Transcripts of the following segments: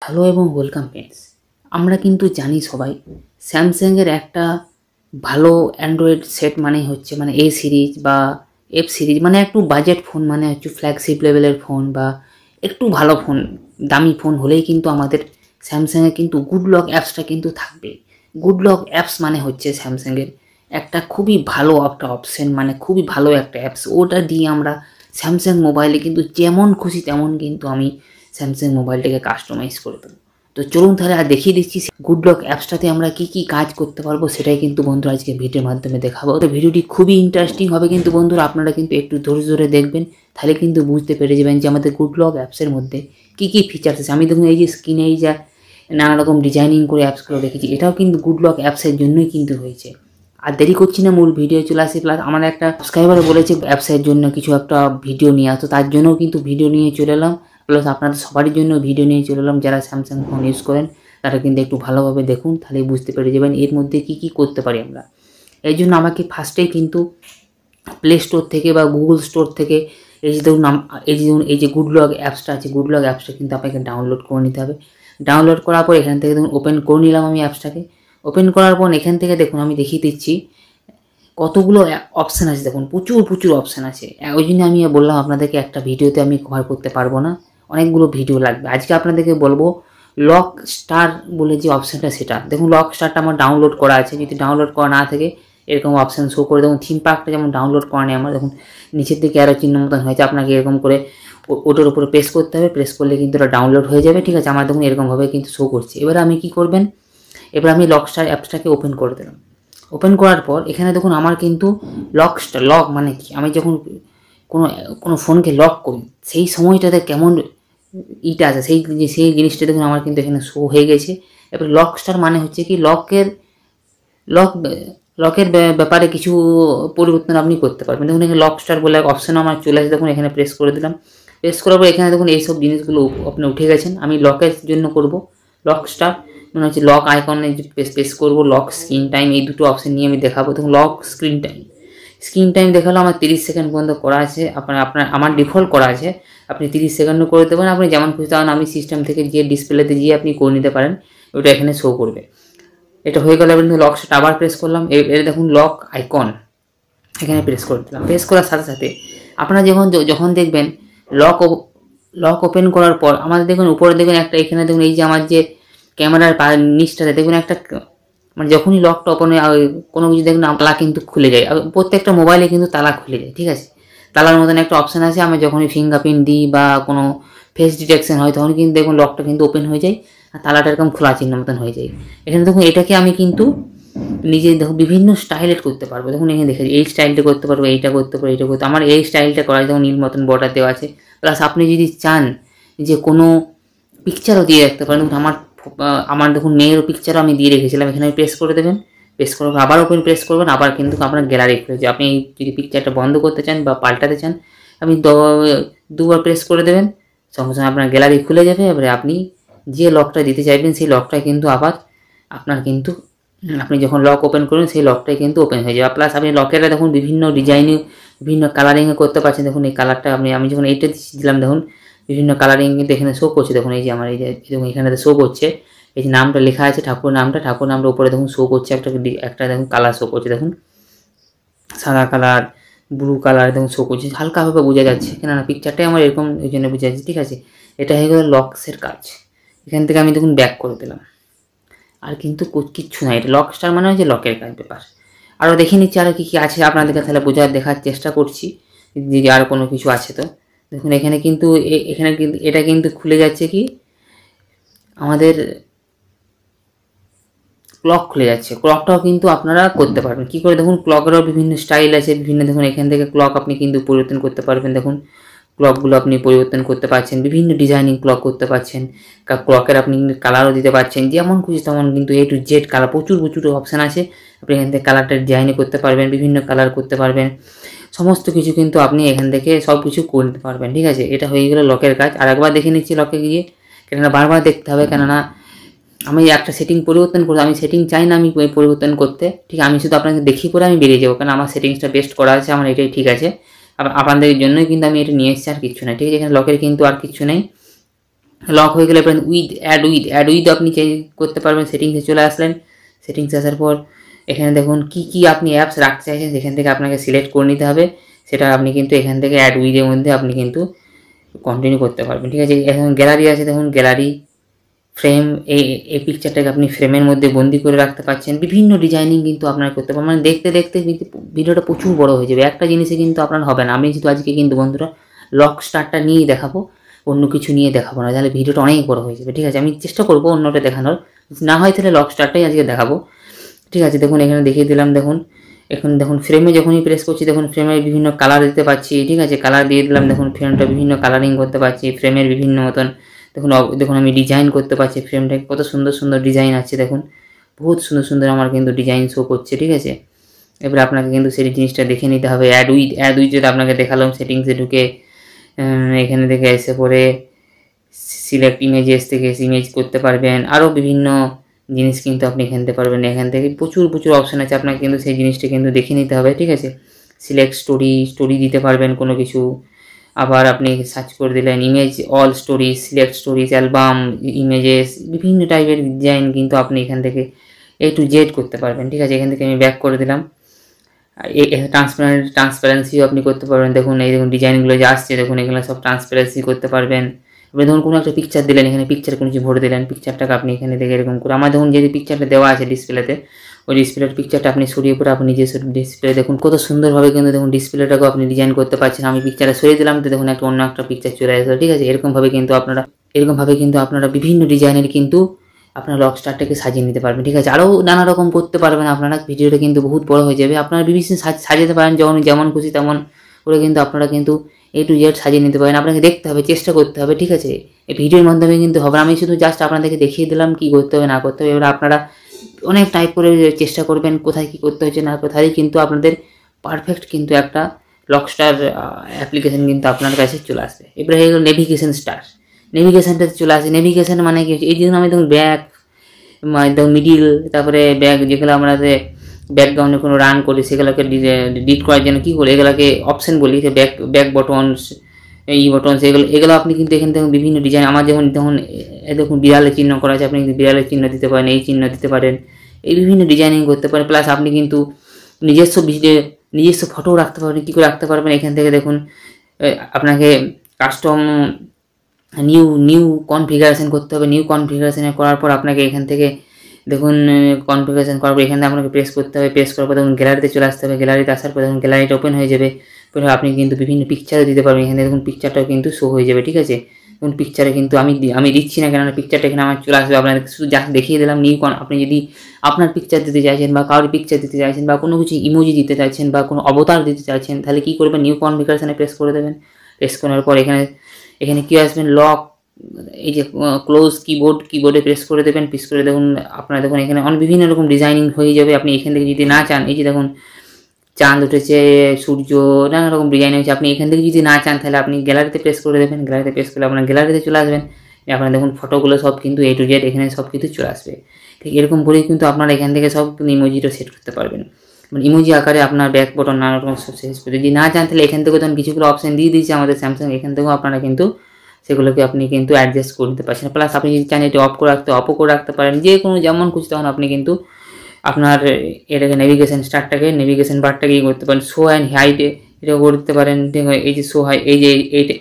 Hello এবং welcome friends. আমরা কিন্তু জানি সবাই স্যামসাংয়ের একটা ভালো অ্যান্ড্রয়েড সেট মানে হচ্ছে মানে এ সিরিজ বা এফ সিরিজ, মানে একটু বাজেট ফোন, মানে হচ্ছে ফ্ল্যাগশিপ লেভেলের ফোন বা একটু ভালো ফোন, দামি ফোন হলেই কিন্তু আমাদের স্যামসাংয়ে কিন্তু গুড লক অ্যাপসটা কিন্তু থাকবে। গুড লক অ্যাপস মানে হচ্ছে স্যামসাংয়ের একটা খুবই ভালো একটা অপশন, মানে খুবই ভালো একটা অ্যাপস। ওটা দিয়ে আমরা স্যামসাং মোবাইলে কিন্তু যেমন খুশি তেমন কিন্তু আমি স্যামসাং মোবাইলটাকে কাস্টমাইজ করে দেবো। তো চলুন তাহলে আর দেখিয়ে দিচ্ছি গুড লক অ্যাপসটাতে আমরা কি কি কাজ করতে পারবো, সেটাই কিন্তু বন্ধুরা আজকে ভিডিওর মাধ্যমে দেখাবো। তো ভিডিওটি খুবই ইন্টারেস্টিং হবে কিন্তু বন্ধুরা, আপনারা কিন্তু একটু ধৈর্য ধরে দেখবেন, তাহলে কিন্তু বুঝতে পেরে যাবেন যে আমাদের গুড লক অ্যাপসের মধ্যে কি কি ফিচার্স আছে। আমি দেখুন এই যে স্ক্রিনে এই যা নানা রকম ডিজাইনিং করে অ্যাপসগুলো রেখেছি, এটাও কিন্তু গুড লক অ্যাপসের জন্যই কিন্তু হয়েছে। আর দেরি করছি না, মূল ভিডিও চলে আসি। প্লাস আমার একটা সাবস্ক্রাইবার বলেছে অ্যাপসের জন্য কিছু একটা ভিডিও নিয়ে আসতো, তার জন্যও কিন্তু ভিডিও নিয়ে চলে এলাম। প্লাস আপনাদের সবারই জন্য ভিডিও নিয়ে চলে এলাম, যারা স্যামসাং ফোন ইউজ করেন তারা কিন্তু একটু ভালোভাবে দেখুন, তাহলে বুঝতে পেরে যাবেন এর মধ্যে কি কি করতে পারি আমরা। এই জন্য আমাকে ফার্স্টেই কিন্তু প্লে স্টোর থেকে বা গুগল স্টোর থেকে এই যে ধরুন এই যে গুড লক অ্যাপসটা আছে, গুড লক অ্যাপসটা কিন্তু আপনাকে ডাউনলোড করে নিতে হবে। ডাউনলোড করার পর এখান থেকে দেখুন ওপেন করে নিলাম আমি অ্যাপসটাকে। ওপেন করার পর এখান থেকে দেখুন আমি দেখিয়ে দিচ্ছি কতগুলো অপশান আছে। দেখুন প্রচুর অপশান আছে। ওই জন্য আমি বললাম আপনাদেরকে একটা ভিডিওতে আমি কভার করতে পারবো না, অনেকগুলো ভিডিও লাগবে। আজকে আপনাদেরকে বলবো লক স্টার বলে যে অপশানটা, সেটা দেখুন। লক স্টারটা আমার ডাউনলোড করা আছে, যদি ডাউনলোড করা না থাকে এরকম অপশান শো করে। দেখুন থিম পার্কটা যেমন ডাউনলোড করা নেই আমার, দেখুন নিচের দিকে আরও চিহ্ন মতন হয়েছে, আপনাকে এরকম করে ওটার উপরে প্রেস করতে হবে। প্রেস করলে কিন্তু এটা ডাউনলোড হয়ে যাবে, ঠিক আছে। আমার দেখুন এরকমভাবে কিন্তু শো করছে। এবারে আমি কি করবেন, এবার আমি লক স্টার অ্যাপসটাকে ওপেন করে দিলাম। ওপেন করার পর এখানে দেখুন আমার কিন্তু লক মানে কি, আমি যখন কোনো ফোনকে লক করি সেই সময়টাতে কেমন ইটা আছে সেই জিনিসটা দেখুন আমার কিন্তু এখানে শো হয়ে গেছে। এবার লক স্টার মানে হচ্ছে কি লকের ব্যাপারে কিছু পরিবর্তন আপনি করতে পারবেন। দেখুন এখানে লক স্টার বলে অপশন আমার চলে আসে, দেখুন এখানে প্রেস করে দিলাম। প্রেস করার পর এখানে দেখুন এইসব জিনিসগুলো আপনি উঠে গেছেন। আমি লকের জন্য করব লক স্টার, মানে হচ্ছে লক আইকনে প্রেস করবো। লক স্ক্রিন টাইম, এই দুটো অপশন নিয়ে আমি দেখাবো। দেখুন লক স্ক্রিন টাইম দেখালো আমার 30 সেকেন্ড পর্যন্ত করা আছে। আমার ডিফল্ট করা আছে, আপনি 30 সেকেন্ডও করে দেবেন, আপনি যেমন খুশি তেমন আমি সিস্টেম থেকে গিয়ে ডিসপ্লেতে গিয়ে আপনি করে নিতে পারেন, ওটা এখানে শো করবে। এটা হয়ে গেলে কিন্তু লক সেটা আবার প্রেস করলাম। এর দেখুন লক আইকন এখানে প্রেস করে দিলাম। প্রেস করার সাথে সাথে আপনারা যখন দেখবেন লক ওপেন করার পর আমাদের দেখুন উপরে দেখুন একটা, এখানে দেখুন এই যে আমার যে ক্যামেরার নিচটাতে দেখুন একটা, মানে যখনই লকটা ওপেন হয় কোনো কিছু দেখুন তালা কিন্তু খুলে যায়। প্রত্যেকটা মোবাইলে কিন্তু তালা খুলে যায়, ঠিক আছে। তালার মতন একটা অপশান আছে, আমরা যখনই ফিঙ্গারপ্রিন্ট দিই বা কোনো ফেস ডিটেকশন হয় তখন কিন্তু দেখুন লকটা কিন্তু ওপেন হয়ে যায় আর তালাটা এরকম খোলা চিহ্ন মতন হয়ে যায়। এখানে দেখুন এটাকে আমি কিন্তু নিজে দেখুন বিভিন্ন স্টাইলের করতে পারবো। দেখুন এখানে দেখে এই স্টাইলটা করতে পারবো, এইটা করতে পারবো, এইটা করতে। আমার এই স্টাইলটা করা দেখুন নীল মতন বর্ডার দেওয়া আছে। প্লাস আপনি যদি চান যে কোনো পিকচারও দিয়ে রাখতে পারেন, আমার দেখুন মেয়েরও পিকচারও আমি দিয়ে রেখেছিলাম, এখানে প্রেস করে দেবেন। প্রেস করে আবার ওপেন প্রেস করবেন, আবার কিন্তু আপনার গ্যালারি খুলে যাবে। আপনি যদি পিকচারটা বন্ধ করতে চান বা পাল্টাতে চান আপনি দুবার প্রেস করে দেবেন, সঙ্গে সঙ্গে আপনার গ্যালারি খুলে যাবে। এবারে আপনি যে লকটা দিতে চাইবেন সেই লকটা কিন্তু আবার আপনার কিন্তু আপনি যখন লক ওপেন করবেন সেই লকটাই কিন্তু ওপেন হয়ে যাবে। প্লাস আপনি লকেরা দেখুন বিভিন্ন ডিজাইনে বিভিন্ন কালারিংয়ে করতে পারছেন। দেখুন এই কালারটা আমি যখন এইটা দিলাম দেখুন বিভিন্ন কালারিং কিন্তু এখানে শো করছে। দেখুন এই যে আমার এই যে দেখুন এখানে শো করছে, এই যে নামটা লেখা আছে ঠাকুর নামটা উপরে দেখুন শো করছে, একটা দেখুন কালার শো করছে। দেখুন সাদা কালার, ব্লু কালার দেখুন শো করছে, হালকাভাবে বোঝা যাচ্ছে, কেননা পিকচারটাই আমার এরকম ওই জন্য বোঝা যাচ্ছে, ঠিক আছে। এটা হয়ে গেল লকসের কাজ। এখান থেকে আমি দেখুন ব্যাক করে দিলাম, আর কিন্তু কিচ্ছু না। এটা লক স্টার মানে হচ্ছে লকের কাজ ব্যাপার। আরও দেখে নিচ্ছি আরও কী কী আছে আপনাদেরকে, তাহলে দেখার চেষ্টা করছি যে আর কোনো কিছু আছে তো। দেখুন এখানে কিন্তু এটা কিন্তু খুলে যাচ্ছে কি আমাদের ক্লক খুলে যাচ্ছে। ক্লকটাও কিন্তু আপনারা করতে পারবেন কী করে, দেখুন ক্লকেরও বিভিন্ন স্টাইল আছে, বিভিন্ন দেখুন এখান থেকে ক্লক আপনি কিন্তু পরিবর্তন করতে পারবেন। দেখুন ক্লকগুলো আপনি পরিবর্তন করতে পারছেন, বিভিন্ন ডিজাইনিং ক্লক করতে পারছেন। ক্লকের আপনি কালারও দিতে পারছেন, যেমন খুশি তেমন কিন্তু A to Z কালার প্রচুর অপশান আছে। আপনি এখান থেকে কালারটা ডিজাইনে করতে পারবেন, বিভিন্ন কালার করতে পারবেন, সমস্ত কিছু কিন্তু আপনি এখান থেকে সব কিছু করে নিতে পারবেন, ঠিক আছে। এটা হয়ে গেলো লকের কাজ। আর একবার দেখে নিচ্ছি লকে গিয়ে, কেননা বারবার দেখতে হবে, কেননা আমি একটা সেটিং পরিবর্তন করবো, আমি সেটিং চাই না আমি পরিবর্তন করতে, ঠিক আমি শুধু আপনাকে দেখিয়ে পরে আমি বেরিয়ে যাবো, কারণ আমার সেটিংসটা বেস্ট করা আছে, আমার এটাই ঠিক আছে। আপনাদের জন্যই কিন্তু আমি এটা নিয়ে এসেছি, আর কিছু নাই, ঠিক আছে। এখানে লকের কিন্তু আর কিছু নেই। লক হয়ে গেলে এবার অ্যাড উইথ আপনি চেঞ্জ করতে পারবেন। সেটিংসে চলে আসলেন, সেটিংসে আসার পর এখানে দেখুন কী আপনি অ্যাপস রাখতে চাইছেন সেখান থেকে আপনাকে সিলেক্ট করে নিতে হবে। সেটা আপনি কিন্তু এখান থেকে অ্যাড উইথের মধ্যে আপনি কিন্তু কন্টিনিউ করতে পারবেন, ঠিক আছে। এখন গ্যালারি আছে, দেখুন গ্যালারি, ফ্রেম, এই পিকচারটাকে আপনি ফ্রেমের মধ্যে বন্দি করে রাখতে পারছেন। বিভিন্ন ডিজাইনিং কিন্তু আপনারা করতে পারবেন। মানে দেখতে দেখতে কিন্তু ভিডিওটা প্রচুর বড় হয়ে যাবে, একটা জিনিসে কিন্তু আপনার হবে না। আমি কিন্তু আজকে কিন্তু বন্ধুরা লক স্টারটা নিয়েই দেখাবো, অন্য কিছু নিয়ে দেখাবো না, তাহলে ভিডিওটা অনেক বড় হয়ে যাবে, ঠিক আছে। আমি চেষ্টা করবো অন্যটা দেখানোর, না হয় তাহলে লক স্টারটাই আজকে দেখাবো, ঠিক আছে। দেখুন এখানে দেখিয়ে দিলাম, দেখুন এখন দেখুন ফ্রেমে যখনই প্রেস করছি দেখুন ফ্রেমের বিভিন্ন কালার দিতে পারছি, ঠিক আছে। কালার দিয়ে দিলাম, দেখুন ফ্রেমটা বিভিন্ন কালারিং করতে পারছি, ফ্রেমের বিভিন্ন মতন দেখুন আমি ডিজাইন করতে পারছি। ফ্রেমটাকে কত সুন্দর সুন্দর ডিজাইন আছে, দেখুন বহুত সুন্দর সুন্দর আমার কিন্তু ডিজাইন শো করছে, ঠিক আছে। এবার আপনাকে কিন্তু সেই জিনিসটা দেখে নিতে হবে। অ্যাড উইথ যেটা আপনাকে দেখালাম, সেটিংসে ঢুকে এখানে থেকে এসে পরে সিলেক্ট ইমেজেস থেকে ইমেজ করতে পারবেন। আরও বিভিন্ন জিনিস কিন্তু আপনি এখানতে পারবেন। এখান থেকে প্রচুর অপশান আছে, আপনাকে কিন্তু সেই জিনিসটা কিন্তু দেখে নিতে হবে, ঠিক আছে। সিলেক্ট স্টোরি দিতে পারবেন কোনো কিছু, আবার আপনি সার্চ করে দিলেন image all stories, select stories, album, images, বিভিন্ন টাইপের ডিজাইন কিন্তু আপনি এখান থেকে A to Z করতে পারবেন, ঠিক আছে। এখান থেকে আমি ব্যাক করে দিলাম। ট্রান্সপারেন্সিও আপনি করতে পারবেন। দেখুন এই দেখুন ডিজাইনগুলো যে আসছে, দেখুন এগুলো সব ট্রান্সপারেন্সি করতে পারবেন। এবার ধরুন কোনো একটা পিকচার দিলেন, এখানে পিকচার কোনো কিছু ভরে দিলেন, পিকচারটাকে আপনি এখানে দেখে এরকম করে, আমার দেখুন যে পিকচারটা দেওয়া আছে ডিসপ্লেতে, ওই ডিসপ্লের পিকচারটা আপনি সরিয়ে পরে আপনি নিজস্ব ডিসপ্লে দেখুন কত সুন্দরভাবে কিন্তু দেখুন ডিসপ্লেটাকেও আপনি ডিজাইন করতে পারছেন। আমি পিকচারটা সরিয়ে দিলাম তো দেখুন অন্য একটা পিকচার চলে আসলো, ঠিক আছে। এরকমভাবে কিন্তু আপনারা বিভিন্ন ডিজাইনের কিন্তু আপনার লক স্টারটাকে সাজিয়ে নিতে পারবেন, ঠিক আছে। আরও নানা রকম করতে পারবেন আপনারা। ভিডিওটা কিন্তু বহুত বড় হয়ে যাবে, আপনারা বিভিন্ন সাজাতে পারেন যেমন খুশি তেমন করে কিন্তু আপনারা কিন্তু A to Z সাজিয়ে নিতে পারেন। আপনাকে দেখতে হবে, চেষ্টা করতে হবে, ঠিক আছে। এই ভিডিওর মাধ্যমে কিন্তু হবে, আমি শুধু জাস্ট আপনাদেরকে দেখিয়ে দিলাম কী করতে হবে না করতে হবে। এবার আপনারা অনেক টাইপ করে চেষ্টা করবেন কোথায় কী করতে হচ্ছে না কোথায়, কিন্তু আপনাদের পারফেক্ট কিন্তু একটা লকস্টার অ্যাপ্লিকেশন কিন্তু আপনার কাছে চলে আসবে। এবারে হয়ে গেল নেভিগেশনটা চলে আসে। নেভিগেশন মানে কি, এই জন্য আমি দেখুন ব্যাক, দেখুন মিডিল, তারপরে ব্যাক, যেগুলো আমরা ব্যাকগ্রাউন্ডে কোনো রান করি সেগুলোকে ডিলিট করার জন্য কী করি, এগুলোকে অপশন বলি, ব্যাক বটনস, বটনস, এগুলো আপনি কিন্তু এখানে দেখুন বিভিন্ন ডিজাইন। আমার দেখুন বিড়ালের চিহ্ন করা আছে, আপনি কিন্তু বিড়ালের চিহ্ন দিতে পারেন, এই চিহ্ন দিতে পারেন, এই বিভিন্ন ডিজাইনিং করতে পারেন। প্লাস আপনি কিন্তু নিজস্ব ফটো রাখতে পারবেন। কী করে রাখতে পারবেন, এখান থেকে দেখুন আপনাকে কাস্টম নিউ কনফিগারেশন করতে হবে। নিউ কনফিগারেশন করার পর আপনাকে এখান থেকে দেখুন কনফিগারেশন করার পর এখানে আপনাকে প্রেস করতে হবে। প্রেস করার পর দেখুন গ্যালারিতে চলে আসতে হবে। গ্যালারিতে আসার পর দেখুন গ্যালারিটা ওপেন হয়ে যাবে। আপনি কিন্তু বিভিন্ন পিকচারও দিতে পারবেন। এখানে দেখুন পিকচারটাও কিন্তু শো হয়ে যাবে, ঠিক আছে। দেখুন পিকচারে কিন্তু আমি দিচ্ছি না, কেননা পিকচারটা এখানে আমার চলে আসবে। আপনাদের শুধু জাস্ট দেখিয়ে দিলাম আপনি যদি আপনার পিকচার দিতে চাইছেন বা কারোর পিকচার দিতে চাইছেন বা কোনো কিছু ইমোজি দিতে চাইছেন বা কোনো অবতার দিতে চাইছেন, তাহলে কী করবেন, নিউ কনফিগারেশনে প্রেস করে দেবেন। প্রেস করার পর এখানে কী আসবেন, লক, এই যে ক্লোজ কিবোর্ডে প্রেস করে দেবেন। প্রেস করে দেখুন আপনারা দেখুন এখানে বিভিন্ন রকম ডিজাইনিং হয়ে যাবে। আপনি এখান থেকে যদি না চান, এই যে দেখুন চাঁদ উঠেছে, সূর্য, নানা রকম ডিজাইন হয়েছে, আপনি এখান থেকে যদি না চান তাহলে আপনি গ্যালারিতে প্রেস করে দেবেন। গ্যালারিতে প্রেস করলে আপনার গ্যালারিতে চলে আসবেন। আপনারা দেখুন ফটোগুলো সব কিন্তু A to Z এখানে সব কিছু চলে আসবে। ঠিক এরকম করেই কিন্তু আপনারা এখান থেকে সব ইমোজিটা সেট করতে পারবেন। মানে ইমোজি আকারে আপনার ব্যাক বটন নানা রকম শেষ করে, যদি না চান তাহলে এখান থেকে তখন কিছুগুলো অপশান দিয়ে দিয়েছে আমাদের স্যামসাং, এখান থেকেও আপনারা কিন্তু সেগুলোকে আপনি কিন্তু অ্যাডজাস্ট করে দিতে পারছেন। প্লাস আপনি যদি চান এটি অফও করে রাখতে পারেন, যে কোনো যেমন খুশি তখন আপনি কিন্তু আপনার এটাকে নেভিগেশন বারটাকে করতে পারেন। শো অ্যান্ড হাইটে এটা করতে পারেন, ঠিক আছে। এই যে শো হাইট, এই যে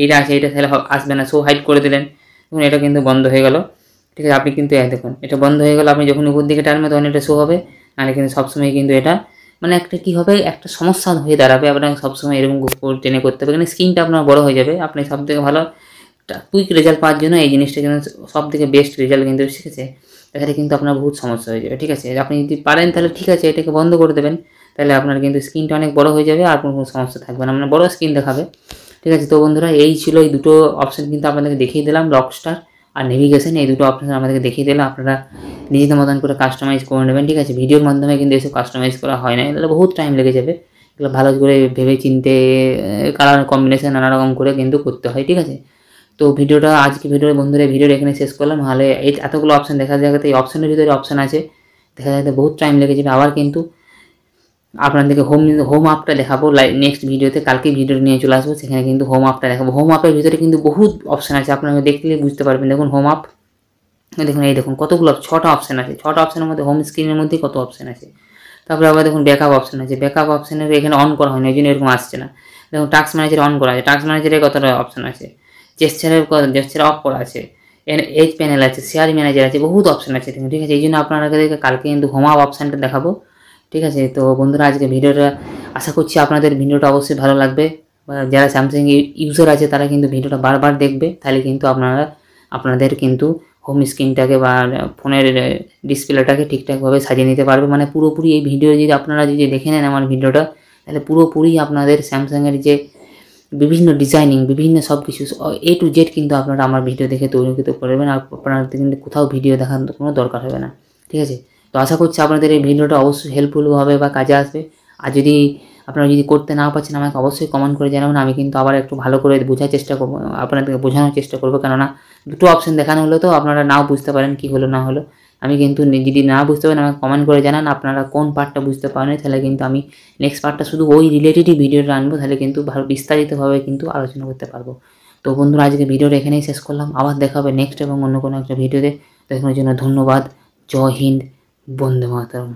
এইটা আছে, এটা তাহলে আসবে না, শো হাইট করে দিলেন, দেখুন এটা কিন্তু বন্ধ হয়ে গেল, ঠিক আছে। আপনি কিন্তু দেখুন এটা বন্ধ হয়ে গেল, আপনি যখন উপর দিকে টানবেন তখন এটা শো হবে, নাহলে কিন্তু সবসময় কিন্তু এটা মানে একটা কী হবে, একটা সমস্যা হয়ে দাঁড়াবে। আপনাকে সবসময় এরকম টেনে করতে হবে, কারণ স্ক্রিনটা আপনার বড় হয়ে যাবে। আপনি সবথেকে ভালো কুইক রেজাল্ট পাওয়ার জন্য এই জিনিসটা কিন্তু সব থেকে বেস্ট রেজাল্ট কিন্তু শিখেছে, তাহলে কিন্তু আপনার বহুত সমস্যা হয়ে যাবে, ঠিক আছে। আপনি যদি পারেন তাহলে ঠিক আছে, এটাকে বন্ধ করে দেবেন, তাহলে আপনার কিন্তু স্ক্রিনটা অনেক বড় হয়ে যাবে আর কোনো সমস্যা থাকবে না, মানে বড় স্ক্রিন দেখাবে, ঠিক আছে। তো বন্ধুরা এই ছিল এই দুটো অপশান কিন্তু আপনাদেরকে দেখিয়ে দিলাম, লকস্টার আর নেভিগেশন, এই দুটো অপশান আমাদেরকে দেখিয়ে দিলাম। আপনারা নিজেদের মতন করে কাস্টমাইজ করে নেবেন, ঠিক আছে। ভিডিওর মাধ্যমে কিন্তু এসব কাস্টমাইজ করা হয় না, এগুলো বহুত টাইম লেগে যাবে, এগুলো ভালো করে ভেবে চিনতে কালার কম্বিনেশন নানা রকম করে কিন্তু করতে হয়, ঠিক আছে। তো আজকে বন্ধুরা ভিডিওটা এখানে শেষ করলাম। নাহলে এই এতগুলো অপশান দেখা জায়গাতে এই অপশানের ভিতরে অপশান আছে, দেখা যাচ্ছে বহুত টাইম লেগে যাবে। আবার কিন্তু আপনাদেরকে হোম আপটা দেখাবো নেক্সট ভিডিওতে, কালকে ভিডিও নিয়ে চলে আসবো, সেখানে কিন্তু হোম আপটা দেখাবো। হোম আপের ভিতরে কিন্তু বহুত অপশান আছে, আপনারা দেখলে বুঝতে পারবেন। দেখুন হোম আপ, দেখুন এই দেখুন কতগুলো 6টা অপশান আছে, 6টা অপশানের মধ্যে হোম স্ক্রিনের মধ্যে কত অপশান আছে। তারপরে আবার দেখুন ব্যাকআপ অপশান আছে, ব্যাকআপ অপশানের এখানে অন করা হয়নি, ওই জন্য এরকম আসছে না। দেখুন টাস্ক ম্যানেজার অন করা আছে, টাস্ক ম্যানেজারে কতটা অপশান আছে, জেস্চার অফ করা আছে, এজ প্যানেল আছে, শেয়ার ম্যানেজার আছে, বহুত অপশান আছে দেখুন, ঠিক আছে। এই জন্য আপনাদেরকে কালকে কিন্তু হোম আপ অপশানটা দেখাবো, ঠিক আছে। তো বন্ধুরা আজকে ভিডিওটা, আশা করছি আপনাদের ভিডিওটা অবশ্যই ভালো লাগবে। যারা স্যামসাং ইউজার আছে তারা কিন্তু ভিডিওটা বারবার দেখবে, তাহলে কিন্তু আপনাদের কিন্তু হোম স্ক্রিনটাকে বা ফোনের ডিসপ্লেটাকে ঠিকঠাকভাবে সাজিয়ে নিতে পারবে। মানে পুরোপুরি এই ভিডিও যদি আপনারা যদি দেখে নেন আমার ভিডিওটা, তাহলে পুরোপুরি আপনাদের স্যামসাংয়ের যে বিভিন্ন ডিজাইনিং, বিভিন্ন সব কিছু A to Z কিন্তু আপনারা আমার ভিডিও দেখে তৈরি করতে পারবেন, আর আপনাদের কিন্তু কোথাও ভিডিও দেখার কোনো দরকার হবে না, ঠিক আছে। তো আশা করছি আপনাদের এই ভিডিওটা অবশ্যই হেল্পফুল হবে বা কাজে আসবে। আর যদি আপনারা যদি করতে না পারছেন আমাকে অবশ্যই কমেন্ট করে জানাবেন, আমি কিন্তু আবার একটু ভালো করে বোঝার চেষ্টা করবো, আপনাদেরকে বোঝানোর চেষ্টা করবো। কেননা দুটো অপশান দেখানো হলো তো আপনারা নাও বুঝতে পারেন কী হলো না হলো। আমি কিন্তু যদি না বুঝতে পারেন আমাকে কমেন্ট করে জানান আপনারা কোন পার্টটা বুঝতে পারেন, তাহলে কিন্তু আমি নেক্সট পার্টটা শুধু ওই রিলেটেডই ভিডিওটা আনবো, তাহলে কিন্তু ভালো বিস্তারিতভাবে কিন্তু আলোচনা করতে পারবো। তো বন্ধুরা আজকে ভিডিওটা এখানেই শেষ করলাম, আবার দেখা হবে নেক্সট এবং অন্য কোনো একটা ভিডিওতে। দেখানোর জন্য ধন্যবাদ। জয় হিন্দ, বন্দে মাতরম।